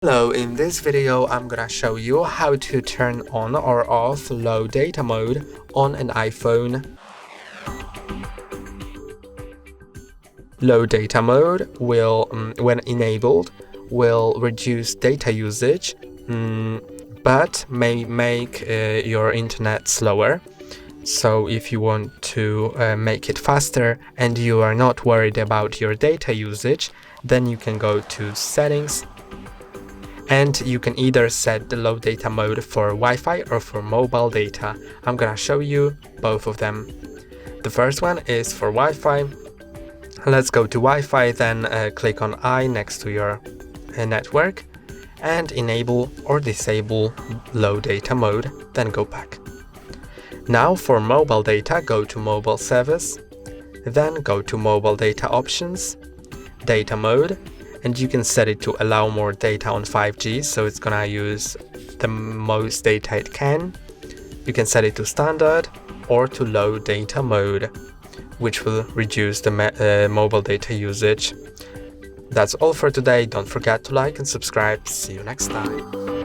Hello, in this video I'm gonna show you how to turn on or off low data mode on an iPhone. Low data mode will, when enabled, will reduce data usage, but may make your internet slower. So if you want to make it faster and you are not worried about your data usage, then you can go to Settings. And you can either set the low data mode for Wi-Fi or for mobile data. I'm gonna show you both of them. The first one is for Wi-Fi. Let's go to Wi-Fi, then click on I next to your network and enable or disable low data mode, then go back. Now for mobile data, go to Mobile Service, then go to Mobile Data Options, Data Mode, and you can set it to allow more data on 5G, so it's gonna use the most data it can. You can set it to standard or to low data mode, which will reduce the mobile data usage. That's all for today. Don't forget to like and subscribe. See you next time.